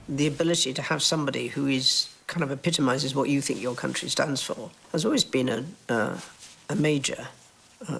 the ability to have somebody who is kind of epitomizes what you think your country stands for has always been a major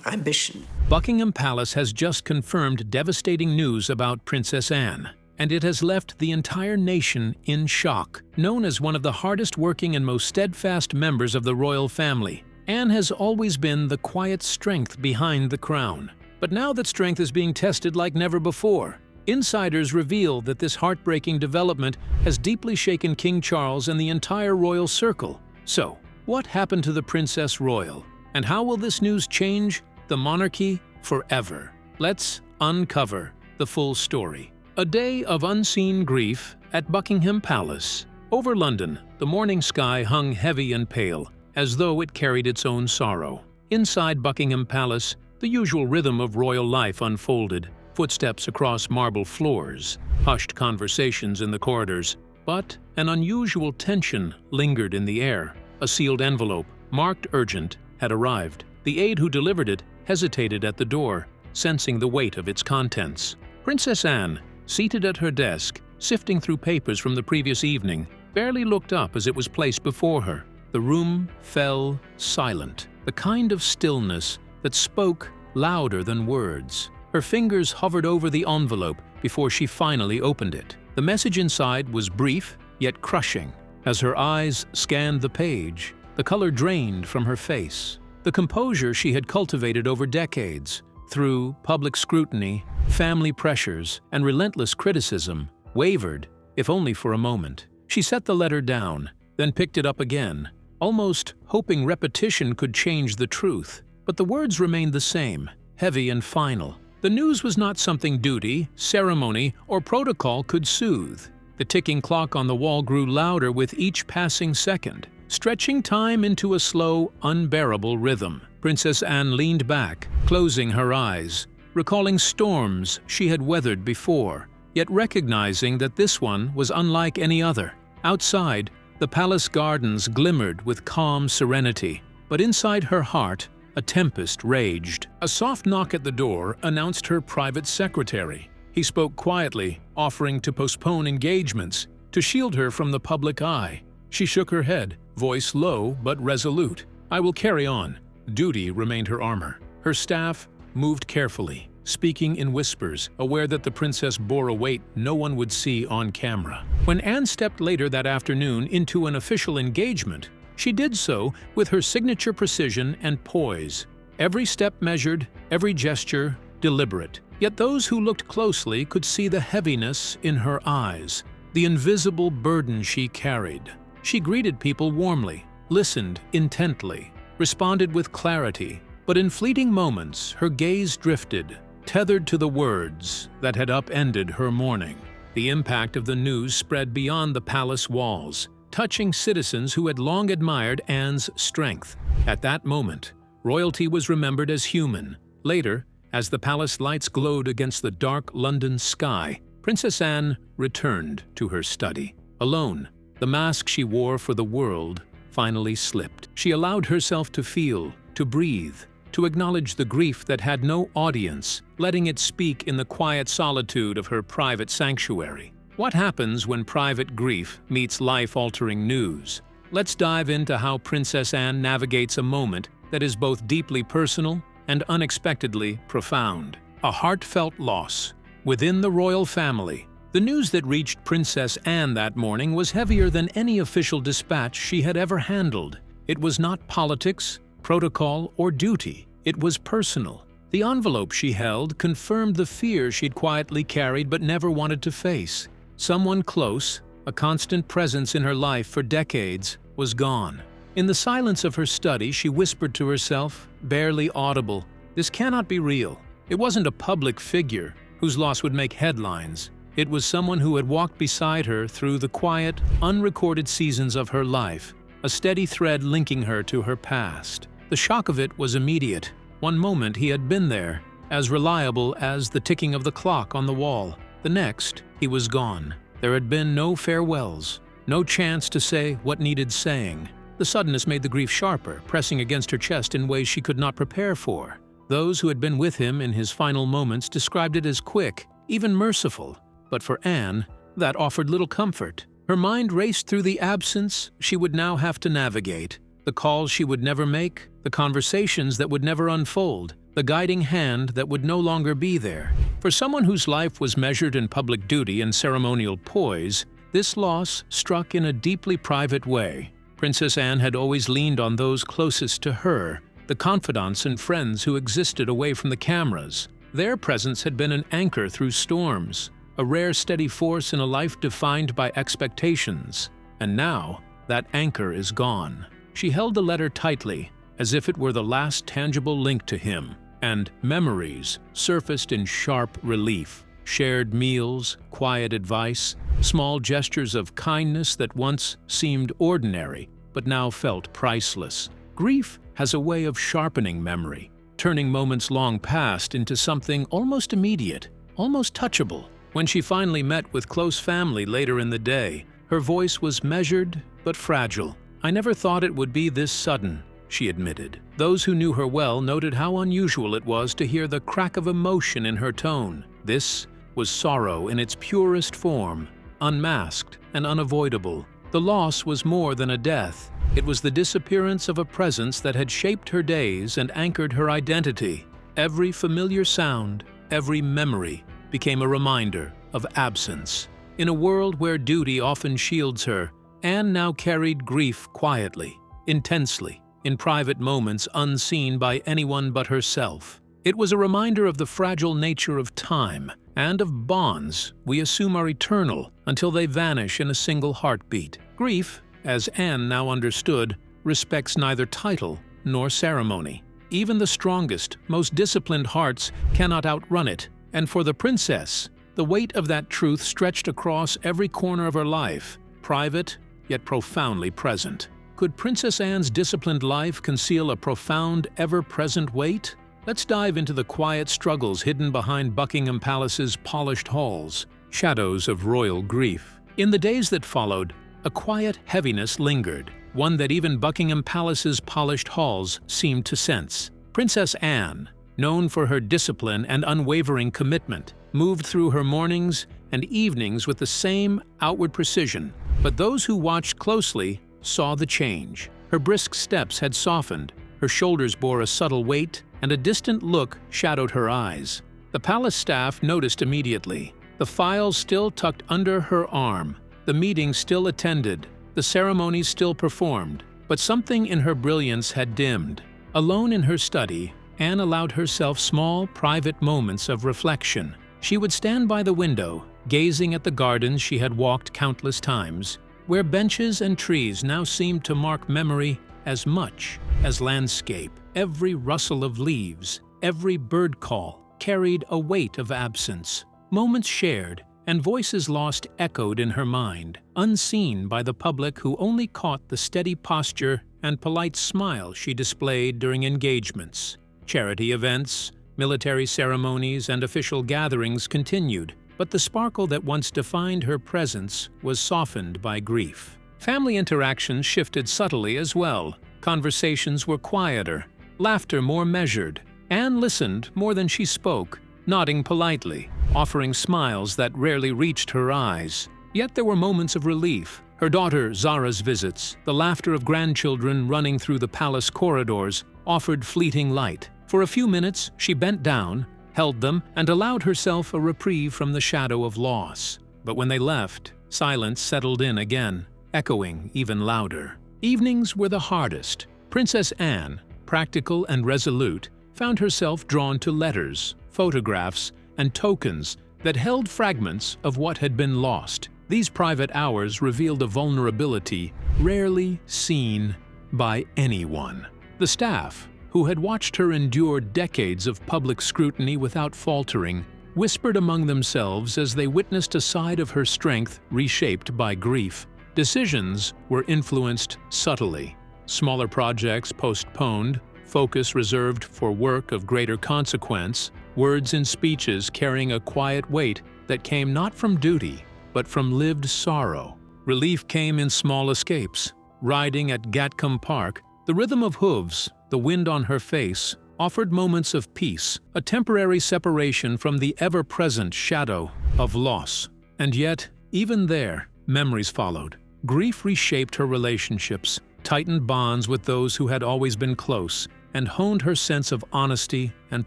ambition. Buckingham Palace has just confirmed devastating news about Princess Anne, and it has left the entire nation in shock. Known as one of the hardest-working and most steadfast members of the royal family, Anne has always been the quiet strength behind the crown. But now that strength is being tested like never before, insiders reveal that this heartbreaking development has deeply shaken King Charles and the entire royal circle. So, what happened to the Princess Royal? And how will this news change the monarchy forever? Let's uncover the full story. A day of unseen grief at Buckingham Palace. Over London, the morning sky hung heavy and pale, as though it carried its own sorrow. Inside Buckingham Palace, the usual rhythm of royal life unfolded. Footsteps across marble floors, hushed conversations in the corridors. But an unusual tension lingered in the air. A sealed envelope, marked urgent, had arrived. The aide who delivered it hesitated at the door, sensing the weight of its contents. Princess Anne, seated at her desk, sifting through papers from the previous evening, barely looked up as it was placed before her. The room fell silent, the kind of stillness that spoke louder than words. Her fingers hovered over the envelope before she finally opened it. The message inside was brief, yet crushing. As her eyes scanned the page, the color drained from her face. The composure she had cultivated over decades, through public scrutiny, family pressures, and relentless criticism, wavered, if only for a moment. She set the letter down, then picked it up again, almost hoping repetition could change the truth. But the words remained the same, heavy and final. The news was not something duty, ceremony, or protocol could soothe. The ticking clock on the wall grew louder with each passing second, stretching time into a slow, unbearable rhythm. Princess Anne leaned back, closing her eyes, recalling storms she had weathered before, yet recognizing that this one was unlike any other. Outside, the palace gardens glimmered with calm serenity, but inside her heart, a tempest raged. A soft knock at the door announced her private secretary. He spoke quietly, offering to postpone engagements, to shield her from the public eye. She shook her head, voice low but resolute. "I will carry on." Duty remained her armor. Her staff moved carefully, speaking in whispers, aware that the princess bore a weight no one would see on camera. When Anne stepped later that afternoon into an official engagement, she did so with her signature precision and poise. Every step measured, every gesture deliberate. Yet those who looked closely could see the heaviness in her eyes, the invisible burden she carried. She greeted people warmly, listened intently, responded with clarity, but in fleeting moments her gaze drifted, tethered to the words that had upended her morning. The impact of the news spread beyond the palace walls, touching citizens who had long admired Anne's strength. At that moment, royalty was remembered as human. Later, as the palace lights glowed against the dark London sky, Princess Anne returned to her study. Alone, the mask she wore for the world finally slipped. She allowed herself to feel, to breathe, to acknowledge the grief that had no audience, letting it speak in the quiet solitude of her private sanctuary. What happens when private grief meets life-altering news? Let's dive into how Princess Anne navigates a moment that is both deeply personal and unexpectedly profound. A heartfelt loss. Within the royal family, the news that reached Princess Anne that morning was heavier than any official dispatch she had ever handled. It was not politics, protocol, or duty. It was personal. The envelope she held confirmed the fear she'd quietly carried but never wanted to face. Someone close, a constant presence in her life for decades, was gone. In the silence of her study, she whispered to herself, barely audible, "This cannot be real." It wasn't a public figure whose loss would make headlines. It was someone who had walked beside her through the quiet, unrecorded seasons of her life, a steady thread linking her to her past. The shock of it was immediate. One moment he had been there, as reliable as the ticking of the clock on the wall. The next, he was gone. There had been no farewells, no chance to say what needed saying. The suddenness made the grief sharper, pressing against her chest in ways she could not prepare for. Those who had been with him in his final moments described it as quick, even merciful. But for Anne, that offered little comfort. Her mind raced through the absence she would now have to navigate, the calls she would never make, the conversations that would never unfold, the guiding hand that would no longer be there. For someone whose life was measured in public duty and ceremonial poise, this loss struck in a deeply private way. Princess Anne had always leaned on those closest to her, the confidants and friends who existed away from the cameras. Their presence had been an anchor through storms, a rare steady force in a life defined by expectations. And now, that anchor is gone. She held the letter tightly, as if it were the last tangible link to him, and memories surfaced in sharp relief. Shared meals, quiet advice, small gestures of kindness that once seemed ordinary, but now felt priceless. Grief has a way of sharpening memory, turning moments long past into something almost immediate, almost touchable. When she finally met with close family later in the day, her voice was measured but fragile. "I never thought it would be this sudden," she admitted. Those who knew her well noted how unusual it was to hear the crack of emotion in her tone. This was sorrow in its purest form, unmasked and unavoidable. The loss was more than a death. It was the disappearance of a presence that had shaped her days and anchored her identity. Every familiar sound, every memory, became a reminder of absence. In a world where duty often shields her, Anne now carried grief quietly, intensely, in private moments unseen by anyone but herself. It was a reminder of the fragile nature of time and of bonds we assume are eternal until they vanish in a single heartbeat. Grief, as Anne now understood, respects neither title nor ceremony. Even the strongest, most disciplined hearts cannot outrun it, and for the princess, the weight of that truth stretched across every corner of her life, private yet profoundly present. Could Princess Anne's disciplined life conceal a profound, ever-present weight? Let's dive into the quiet struggles hidden behind Buckingham Palace's polished halls, shadows of royal grief. In the days that followed, a quiet heaviness lingered, one that even Buckingham Palace's polished halls seemed to sense. Princess Anne, known for her discipline and unwavering commitment, moved through her mornings and evenings with the same outward precision. But those who watched closely saw the change. Her brisk steps had softened, her shoulders bore a subtle weight, and a distant look shadowed her eyes. The palace staff noticed immediately. The files still tucked under her arm, the meetings still attended, the ceremonies still performed, but something in her brilliance had dimmed. Alone in her study, Anne allowed herself small, private moments of reflection. She would stand by the window, gazing at the gardens she had walked countless times, where benches and trees now seemed to mark memory as much as landscape. Every rustle of leaves, every bird call carried a weight of absence. Moments shared and voices lost echoed in her mind, unseen by the public who only caught the steady posture and polite smile she displayed during engagements. Charity events, military ceremonies, and official gatherings continued, but the sparkle that once defined her presence was softened by grief. Family interactions shifted subtly as well. Conversations were quieter, laughter more measured. Anne listened more than she spoke, nodding politely, offering smiles that rarely reached her eyes. Yet there were moments of relief. Her daughter Zara's visits, the laughter of grandchildren running through the palace corridors, offered fleeting light. For a few minutes, she bent down, held them, and allowed herself a reprieve from the shadow of loss. But when they left, silence settled in again, echoing even louder. Evenings were the hardest. Princess Anne, practical and resolute, found herself drawn to letters, photographs, and tokens that held fragments of what had been lost. These private hours revealed a vulnerability rarely seen by anyone. The staff, who had watched her endure decades of public scrutiny without faltering, whispered among themselves as they witnessed a side of her strength reshaped by grief. Decisions were influenced subtly. Smaller projects postponed, focus reserved for work of greater consequence, words and speeches carrying a quiet weight that came not from duty, but from lived sorrow. Relief came in small escapes. Riding at Gatcombe Park, the rhythm of hooves, the wind on her face, offered moments of peace, a temporary separation from the ever-present shadow of loss. And yet, Even there, memories followed. Grief reshaped her relationships, tightened bonds with those who had always been close, and honed her sense of honesty and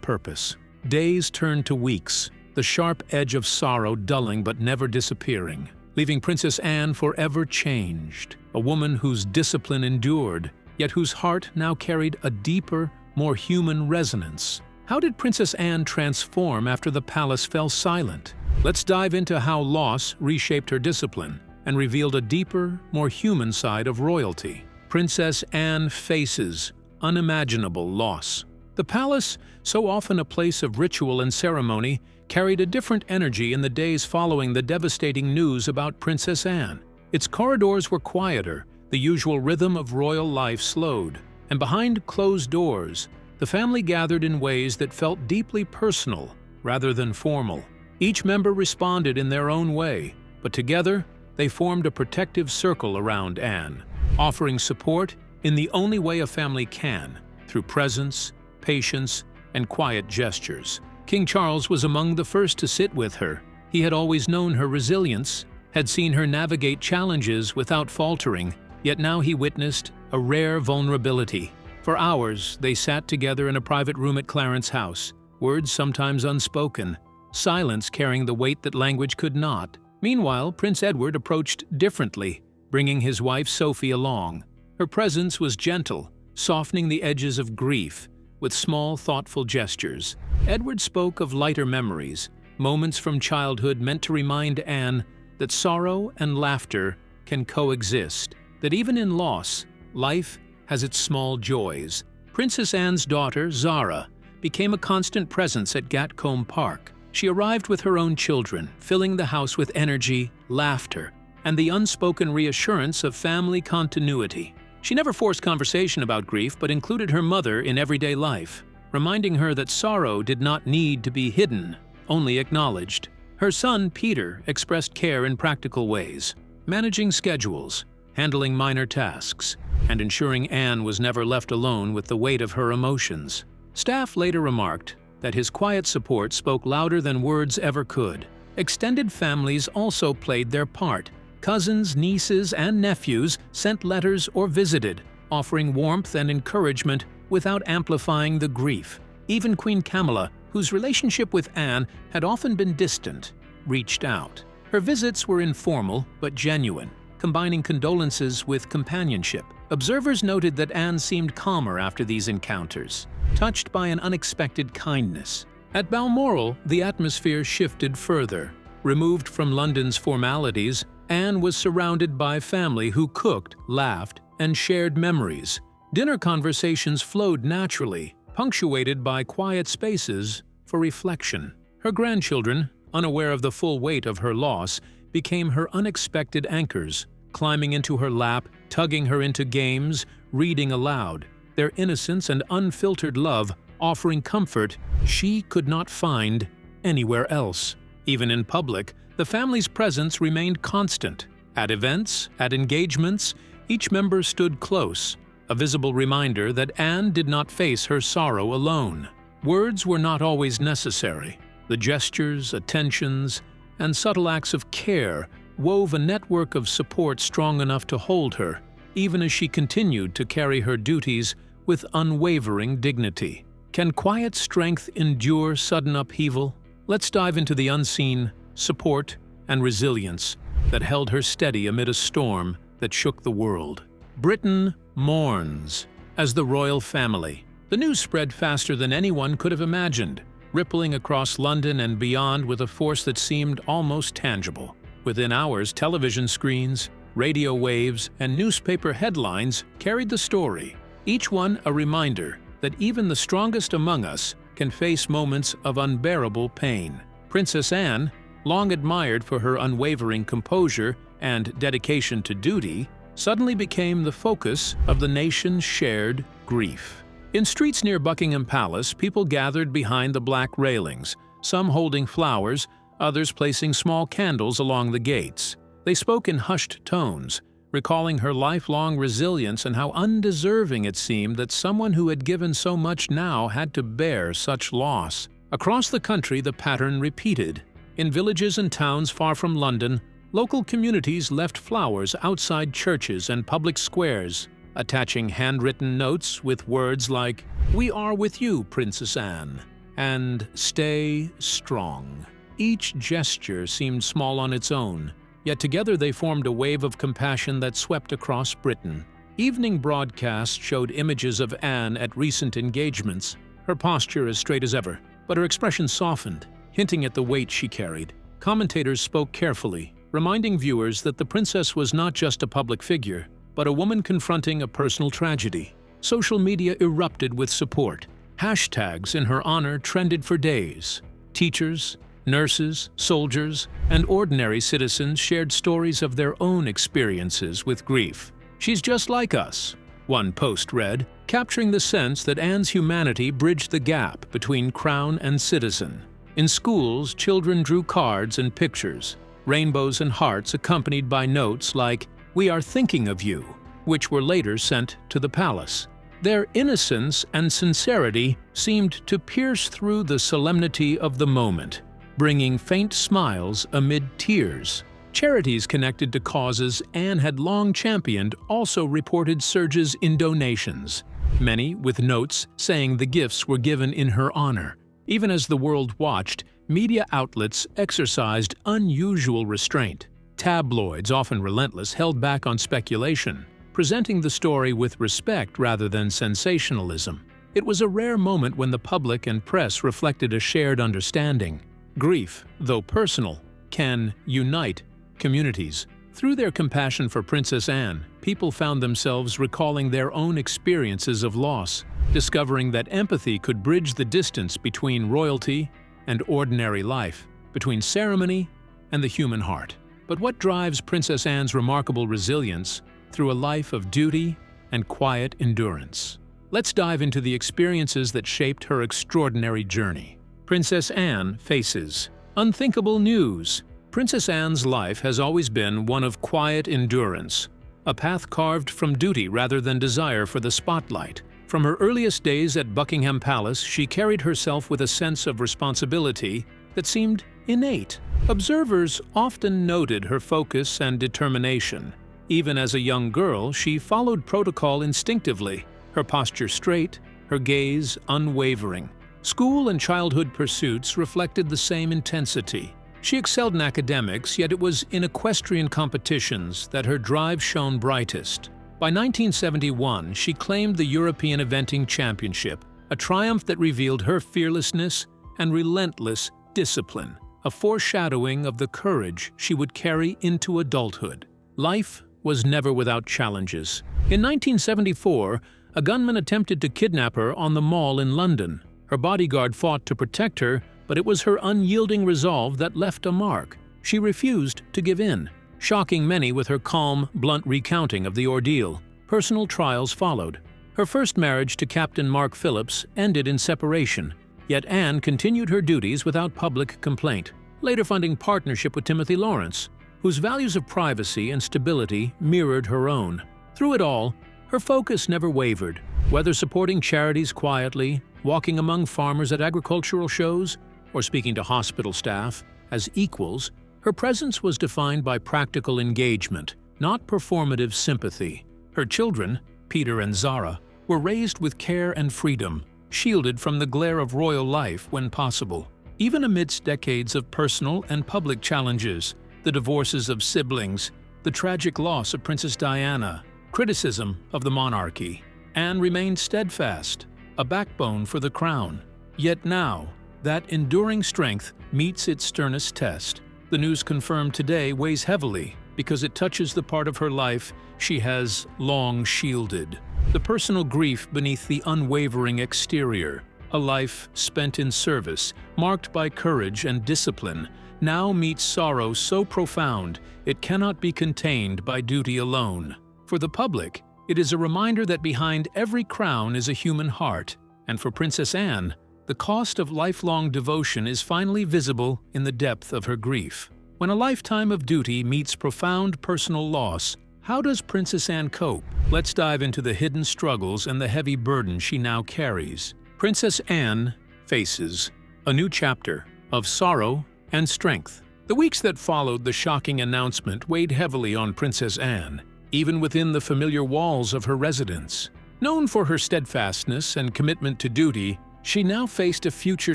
purpose. Days turned to weeks, the sharp edge of sorrow dulling but never disappearing, leaving Princess Anne forever changed, a woman whose discipline endured, yet whose heart now carried a deeper, more human resonance. How did Princess Anne transform after the palace fell silent? Let's dive into how loss reshaped her discipline and revealed a deeper, more human side of royalty. Princess Anne faces unimaginable loss. The palace, so often a place of ritual and ceremony, carried a different energy in the days following the devastating news about Princess Anne. Its corridors were quieter, the usual rhythm of royal life slowed, and behind closed doors, the family gathered in ways that felt deeply personal rather than formal. Each member responded in their own way, but together they formed a protective circle around Anne, offering support in the only way a family can, through presence, patience, and quiet gestures. King Charles was among the first to sit with her. He had always known her resilience, had seen her navigate challenges without faltering, yet now he witnessed a rare vulnerability. For hours, they sat together in a private room at Clarence House, words sometimes unspoken, silence carrying the weight that language could not. Meanwhile, Prince Edward approached differently, bringing his wife Sophie along. Her presence was gentle, softening the edges of grief with small, thoughtful gestures. Edward spoke of lighter memories, moments from childhood meant to remind Anne that sorrow and laughter can coexist, that even in loss, life has its small joys. Princess Anne's daughter, Zara, became a constant presence at Gatcombe Park. She arrived with her own children, filling the house with energy, laughter, and the unspoken reassurance of family continuity. She never forced conversation about grief, but included her mother in everyday life, reminding her that sorrow did not need to be hidden, only acknowledged. Her son, Peter, expressed care in practical ways, managing schedules, handling minor tasks, and ensuring Anne was never left alone with the weight of her emotions. Staff later remarked that his quiet support spoke louder than words ever could. Extended families also played their part. Cousins, nieces, and nephews sent letters or visited, offering warmth and encouragement without amplifying the grief. Even Queen Camilla, whose relationship with Anne had often been distant, reached out. Her visits were informal but genuine, combining condolences with companionship. Observers noted that Anne seemed calmer after these encounters, touched by an unexpected kindness. At Balmoral, the atmosphere shifted further. Removed from London's formalities, Anne was surrounded by family who cooked, laughed, and shared memories. Dinner conversations flowed naturally, punctuated by quiet spaces for reflection. Her grandchildren, unaware of the full weight of her loss, became her unexpected anchors, climbing into her lap, tugging her into games, reading aloud, their innocence and unfiltered love offering comfort she could not find anywhere else. Even in public, the family's presence remained constant. At events, at engagements, each member stood close, a visible reminder that Anne did not face her sorrow alone. Words were not always necessary. The gestures, attentions, and subtle acts of care wove a network of support strong enough to hold her, even as she continued to carry her duties with unwavering dignity. Can quiet strength endure sudden upheaval? Let's dive into the unseen support and resilience that held her steady amid a storm that shook the world. Britain mourns as the royal family. The news spread faster than anyone could have imagined, rippling across London and beyond with a force that seemed almost tangible. Within hours, television screens, radio waves, and newspaper headlines carried the story, each one a reminder that even the strongest among us can face moments of unbearable pain. Princess Anne, long admired for her unwavering composure and dedication to duty, suddenly became the focus of the nation's shared grief. In streets near Buckingham Palace, people gathered behind the black railings, some holding flowers, others placing small candles along the gates. They spoke in hushed tones, recalling her lifelong resilience and how undeserving it seemed that someone who had given so much now had to bear such loss. Across the country, the pattern repeated. In villages and towns far from London, local communities left flowers outside churches and public squares, attaching handwritten notes with words like, "We are with you, Princess Anne," and "Stay strong." Each gesture seemed small on its own, yet together they formed a wave of compassion that swept across Britain. Evening broadcasts showed images of Anne at recent engagements, her posture as straight as ever, but her expression softened, hinting at the weight she carried. Commentators spoke carefully, reminding viewers that the princess was not just a public figure, but a woman confronting a personal tragedy. Social media erupted with support. Hashtags in her honor trended for days. Teachers, nurses, soldiers, and ordinary citizens shared stories of their own experiences with grief. "She's just like us," one post read, capturing the sense that Anne's humanity bridged the gap between crown and citizen. In schools, children drew cards and pictures, rainbows and hearts accompanied by notes like, "We are thinking of you," which were later sent to the palace. Their innocence and sincerity seemed to pierce through the solemnity of the moment, bringing faint smiles amid tears. Charities connected to causes Anne had long championed also reported surges in donations, many with notes saying the gifts were given in her honor. Even as the world watched, media outlets exercised unusual restraint. Tabloids, often relentless, held back on speculation, presenting the story with respect rather than sensationalism. It was a rare moment when the public and press reflected a shared understanding. Grief, though personal, can unite communities. Through their compassion for Princess Anne, people found themselves recalling their own experiences of loss, discovering that empathy could bridge the distance between royalty and ordinary life, between ceremony and the human heart. But what drives Princess Anne's remarkable resilience through a life of duty and quiet endurance? Let's dive into the experiences that shaped her extraordinary journey. Princess Anne faces unthinkable news. Princess Anne's life has always been one of quiet endurance, a path carved from duty rather than desire for the spotlight. From her earliest days at Buckingham Palace, she carried herself with a sense of responsibility that seemed innate. Observers often noted her focus and determination. Even as a young girl, she followed protocol instinctively, her posture straight, her gaze unwavering. School and childhood pursuits reflected the same intensity. She excelled in academics, yet it was in equestrian competitions that her drive shone brightest. By 1971, she claimed the European Eventing Championship, a triumph that revealed her fearlessness and relentless discipline, a foreshadowing of the courage she would carry into adulthood. Life was never without challenges. In 1974, a gunman attempted to kidnap her on the Mall in London. Her bodyguard fought to protect her, but it was her unyielding resolve that left a mark. She refused to give in, shocking many with her calm, blunt recounting of the ordeal. Personal trials followed. Her first marriage to Captain Mark Phillips ended in separation, yet Anne continued her duties without public complaint, later finding partnership with Timothy Lawrence, whose values of privacy and stability mirrored her own. Through it all, her focus never wavered, whether supporting charities quietly, walking among farmers at agricultural shows, or speaking to hospital staff as equals. Her presence was defined by practical engagement, not performative sympathy. Her children, Peter and Zara, were raised with care and freedom, shielded from the glare of royal life when possible. Even amidst decades of personal and public challenges, the divorces of siblings, the tragic loss of Princess Diana, criticism of the monarchy, Anne remained steadfast, a backbone for the crown. Yet now, that enduring strength meets its sternest test. The news confirmed today weighs heavily because it touches the part of her life she has long shielded. The personal grief beneath the unwavering exterior, a life spent in service, marked by courage and discipline, now meets sorrow so profound it cannot be contained by duty alone. For the public, it is a reminder that behind every crown is a human heart, and for Princess Anne, the cost of lifelong devotion is finally visible in the depth of her grief. When a lifetime of duty meets profound personal loss, how does Princess Anne cope? Let's dive into the hidden struggles and the heavy burden she now carries. Princess Anne faces a new chapter of sorrow and strength. The weeks that followed the shocking announcement weighed heavily on Princess Anne, even within the familiar walls of her residence. Known for her steadfastness and commitment to duty, she now faced a future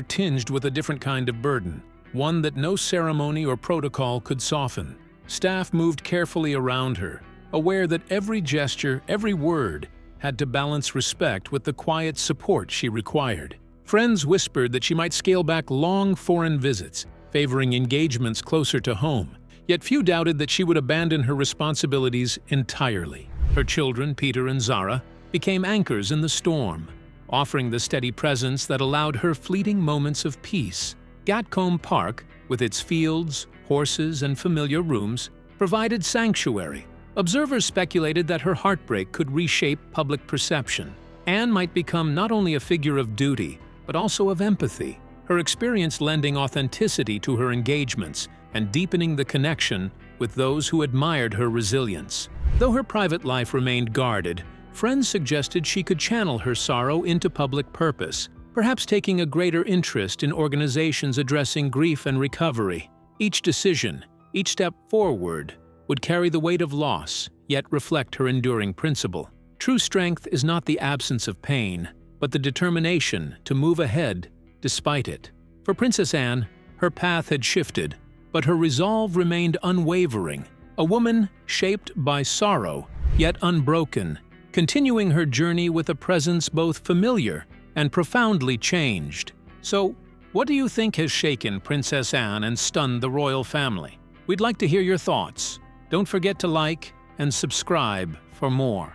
tinged with a different kind of burden, one that no ceremony or protocol could soften. Staff moved carefully around her, aware that every gesture, every word, had to balance respect with the quiet support she required. Friends whispered that she might scale back long foreign visits, favoring engagements closer to home, yet few doubted that she would abandon her responsibilities entirely. Her children, Peter and Zara, became anchors in the storm, offering the steady presence that allowed her fleeting moments of peace. Gatcombe Park, with its fields, horses, and familiar rooms, provided sanctuary. Observers speculated that her heartbreak could reshape public perception. Anne might become not only a figure of duty, but also of empathy, her experience lending authenticity to her engagements and deepening the connection with those who admired her resilience. Though her private life remained guarded, friends suggested she could channel her sorrow into public purpose, perhaps taking a greater interest in organizations addressing grief and recovery. Each decision, each step forward, would carry the weight of loss, yet reflect her enduring principle. True strength is not the absence of pain, but the determination to move ahead despite it. For Princess Anne, her path had shifted, but her resolve remained unwavering, a woman shaped by sorrow, yet unbroken, continuing her journey with a presence both familiar and profoundly changed. So, what do you think has shaken Princess Anne and stunned the royal family? We'd like to hear your thoughts. Don't forget to like and subscribe for more.